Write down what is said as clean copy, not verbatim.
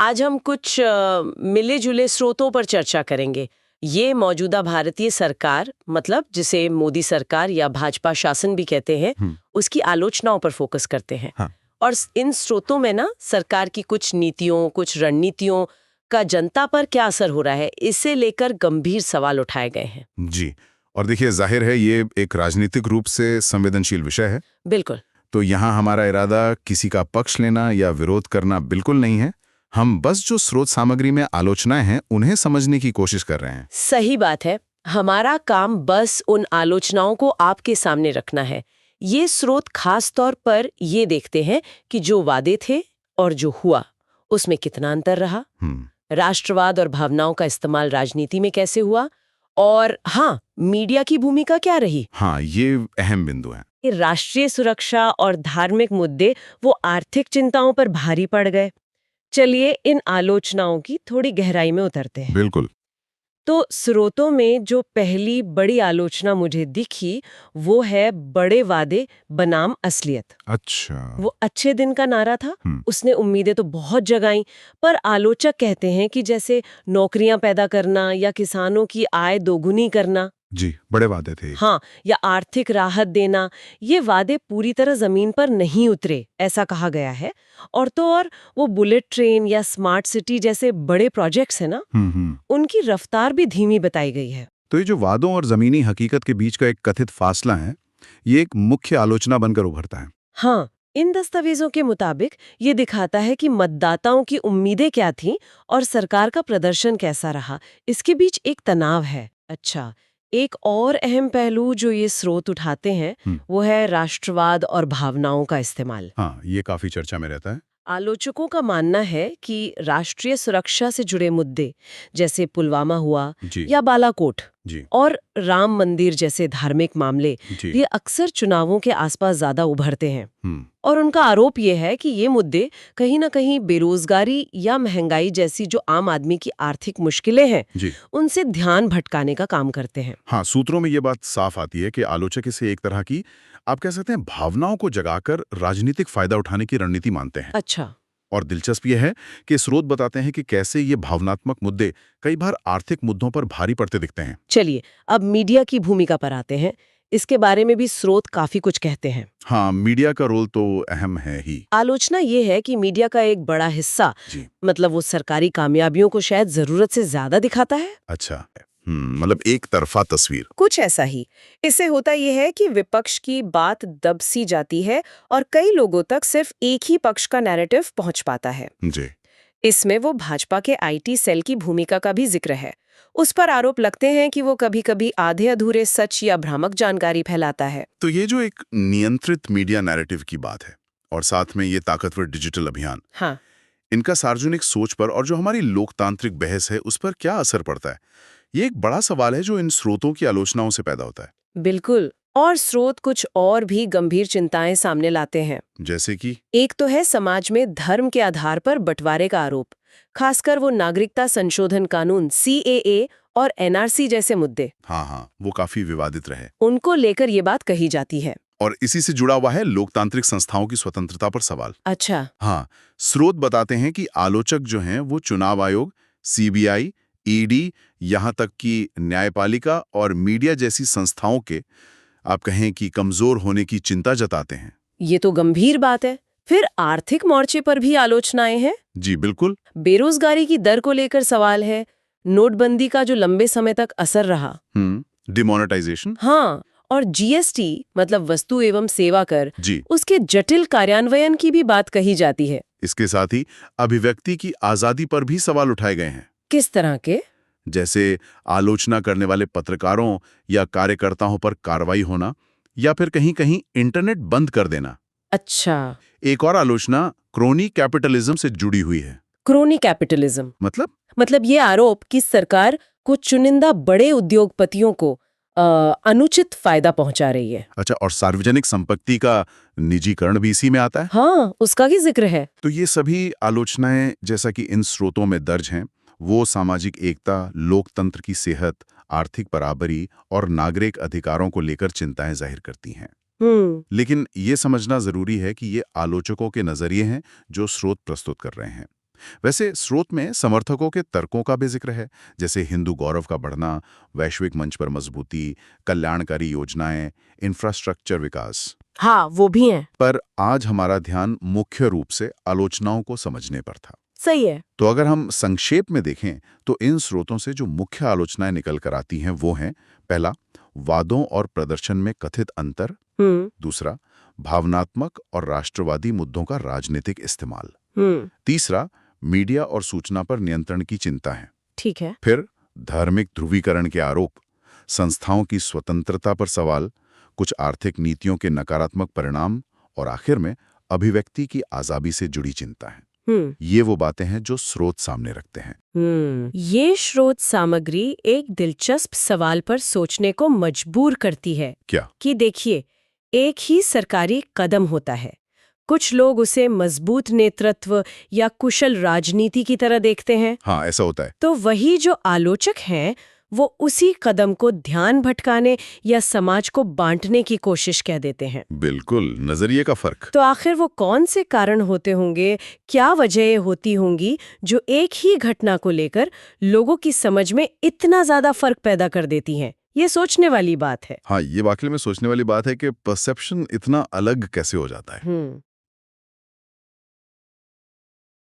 आज हम कुछ मिले जुले स्रोतों पर चर्चा करेंगे। ये मौजूदा भारतीय सरकार, मतलब जिसे मोदी सरकार या भाजपा शासन भी कहते हैं, उसकी आलोचनाओं पर फोकस करते हैं। हाँ। और इन स्रोतों में ना सरकार की कुछ नीतियों, कुछ रणनीतियों का जनता पर क्या असर हो रहा है, इसे लेकर गंभीर सवाल उठाए गए हैं। जी। और देखिए, जाहिर है ये एक राजनीतिक रूप से संवेदनशील विषय है। बिल्कुल। तो यहाँ हमारा इरादा किसी का पक्ष लेना या विरोध करना बिल्कुल नहीं है। हम बस जो स्रोत सामग्री में आलोचनाएं हैं उन्हें समझने की कोशिश कर रहे हैं। सही बात है। हमारा काम बस उन आलोचनाओं को आपके सामने रखना है। ये स्रोत खास तौर पर ये देखते हैं कि जो वादे थे और जो हुआ उसमें कितना अंतर रहा, राष्ट्रवाद और भावनाओं का इस्तेमाल राजनीति में कैसे हुआ, और हाँ, मीडिया की भूमिका क्या रही। हाँ, ये अहम बिंदु है। ये राष्ट्रीय सुरक्षा और धार्मिक मुद्दे वो आर्थिक चिंताओं पर भारी पड़ गए। चलिए इन आलोचनाओं की थोड़ी गहराई में उतरते हैं। बिल्कुल। तो स्रोतों में जो पहली बड़ी आलोचना मुझे दिखी वो है बड़े वादे बनाम असलियत। अच्छा। वो अच्छे दिन का नारा था, उसने उम्मीदें तो बहुत जगाई, पर आलोचक कहते हैं कि जैसे नौकरियां पैदा करना या किसानों की आय दोगुनी करना, जी, बड़े वादे थे। हाँ, या आर्थिक राहत देना, ये वादे पूरी तरह जमीन पर नहीं उतरे, ऐसा कहा गया है। और तो और वो बुलेट ट्रेन या स्मार्ट सिटी जैसे बड़े प्रोजेक्ट्स हैं ना, उनकी रफ्तार भी धीमी बताई गई है। तो ये जो वादों और जमीनी हकीकत के बीच का एक कथित फासला है, ये एक मुख्य आलोचना बनकर उभरता है। हाँ, इन दस्तावेजों के मुताबिक ये दिखाता है कि मतदाताओं की उम्मीदें क्या थीं और सरकार का प्रदर्शन कैसा रहा, इसके बीच एक तनाव है। अच्छा, एक और अहम पहलू जो ये स्रोत उठाते हैं वो है राष्ट्रवाद और भावनाओं का इस्तेमाल। हाँ, ये काफी चर्चा में रहता है। आलोचकों का मानना है कि राष्ट्रीय सुरक्षा से जुड़े मुद्दे जैसे पुलवामा हुआ जी। या बालाकोट जी। और राम मंदिर जैसे धार्मिक मामले, जी। ये अक्सर चुनावों के आसपास ज्यादा उभरते हैं। और उनका आरोप ये है कि ये मुद्दे कहीं ना कहीं बेरोजगारी या महंगाई जैसी जो आम आदमी की आर्थिक मुश्किलें हैं, उनसे ध्यान भटकाने का काम करते हैं। हाँ, सूत्रों में ये बात साफ आती है कि आलोचक इसे एक तरह की, आप कह सकते हैं, भावनाओं को जगाकर राजनीतिक फायदा उठाने की रणनीति मानते हैं। अच्छा। और दिलचस्प यह है कि स्रोत बताते हैं कि कैसे ये भावनात्मक मुद्दे कई बार आर्थिक मुद्दों पर भारी पड़ते दिखते हैं। चलिए अब मीडिया की भूमिका पर आते हैं। इसके बारे में भी स्रोत काफी कुछ कहते हैं। हाँ, मीडिया का रोल तो अहम है ही। आलोचना ये है कि मीडिया का एक बड़ा हिस्सा, मतलब वो सरकारी कामयाबियों को शायद जरूरत से ज्यादा दिखाता है। अच्छा, मतलब एक तरफा तस्वीर। कुछ ऐसा ही। इससे होता यह है कि विपक्ष की बात दब सी जाती है और कई लोगों तक सिर्फ एक ही पक्ष का नैरेटिव पहुंच पाता है। जी। इसमें वो भाजपा के आईटी सेल की भूमिका का भी जिक्र है। उस पर आरोप लगते हैं कि वो कभी-कभी आधे अधूरे सच या भ्रामक जानकारी फैलाता है। तो ये जो एक नियंत्रित मीडिया नैरेटिव की बात है और साथ में ये ताकतवर डिजिटल अभियान, हाँ, इनका सार्वजनिक सोच पर और जो हमारी लोकतांत्रिक बहस है उस पर क्या असर पड़ता है, ये एक बड़ा सवाल है जो इन स्रोतों की आलोचनाओं से पैदा होता है। बिल्कुल। और स्रोत कुछ और भी गंभीर चिंताएं सामने लाते हैं। जैसे कि एक तो है समाज में धर्म के आधार पर बंटवारे का आरोप, खासकर वो नागरिकता संशोधन कानून CAA और NRC जैसे मुद्दे। हाँ, वो काफी विवादित रहे। उनको लेकर ये बात कही जाती है। और इसी से जुड़ा हुआ है लोकतांत्रिक संस्थाओं की स्वतंत्रता पर सवाल। अच्छा। हाँ, स्रोत बताते हैं कि आलोचक जो हैं वो चुनाव आयोग, CBI, ED, यहाँ तक कि न्यायपालिका और मीडिया जैसी संस्थाओं के, आप कहें कि, कमजोर होने की चिंता जताते हैं। ये तो गंभीर बात है। फिर आर्थिक मोर्चे पर भी आलोचनाएं हैं। जी बिल्कुल। बेरोजगारी की दर को लेकर सवाल है, नोटबंदी का जो लंबे समय तक असर रहा, डिमोनेटाइजेशन, हाँ, और GST मतलब वस्तु एवं सेवा कर, जी, उसके जटिल कार्यान्वयन की भी बात कही जाती है। इसके साथ ही अभिव्यक्ति की आजादी पर भी सवाल उठाए गए हैं। किस तरह के? जैसे आलोचना करने वाले पत्रकारों या कार्यकर्ताओं पर कार्रवाई होना या फिर कहीं-कहीं इंटरनेट बंद कर देना। अच्छा। एक और आलोचना क्रोनी कैपिटलिज्म से जुड़ी हुई है। क्रोनी कैपिटलिज्म मतलब ये आरोप कि सरकार कुछ चुनिंदा बड़े उद्योगपतियों को अनुचित फायदा पहुंचा रही है। अच्छा, और सार्वजनिक संपत्ति का निजीकरण भी इसी में आता है। हाँ, उसका भी जिक्र है। तो ये सभी आलोचनाएं, जैसा कि इन स्रोतों में दर्ज हैं, वो सामाजिक एकता, लोकतंत्र की सेहत, आर्थिक बराबरी और नागरिक अधिकारों को लेकर चिंताएं जाहिर करती हैं। लेकिन ये समझना जरूरी है कि ये आलोचकों के नजरिए हैं जो स्रोत प्रस्तुत कर रहे हैं। वैसे स्रोत में समर्थकों के तर्कों का भी जिक्र है, जैसे हिंदू गौरव का बढ़ना, वैश्विक मंच पर मजबूती, कल्याणकारी योजनाएं, इंफ्रास्ट्रक्चर विकास। हाँ, वो भी हैं। पर आज हमारा ध्यान मुख्य रूप से आलोचनाओं को समझने पर था। सही है। तो अगर हम संक्षेप में देखें तो इन स्रोतों से जो मुख्य आलोचनाएं निकल कर आती हैं वो हैं, पहला, वादों और प्रदर्शन में कथित अंतर। दूसरा, भावनात्मक और राष्ट्रवादी मुद्दों का राजनीतिक इस्तेमाल। तीसरा, मीडिया और सूचना पर नियंत्रण की चिंता है। ठीक है। फिर धार्मिक ध्रुवीकरण के आरोप, संस्थाओं की स्वतंत्रता पर सवाल, कुछ आर्थिक नीतियों के नकारात्मक परिणाम और आखिर में अभिव्यक्ति की आजादी से जुड़ी चिंता है। ये वो बातें हैं जो स्रोत सामने रखते हैं। ये स्रोत सामग्री एक दिलचस्प सवाल पर सोचने को मजबूर करती है। क्या? कि देखिए, एक ही सरकारी कदम होता है। कुछ लोग उसे मजबूत नेतृत्व या कुशल राजनीति की तरह देखते हैं। हाँ, ऐसा होता है। तो वही जो आलोचक हैं, वो उसी कदम को ध्यान भटकाने या समाज को बांटने की कोशिश कह देते हैं। बिल्कुल, नजरिए का फर्क। तो आखिर वो कौन से कारण होते होंगे, क्या वजह होती होंगी जो एक ही घटना को लेकर लोगों की समझ में इतना ज्यादा फर्क पैदा कर देती हैं? ये सोचने वाली बात है। हाँ, ये वाकई में सोचने वाली बात है कि परसेप्शन इतना अलग कैसे हो जाता है।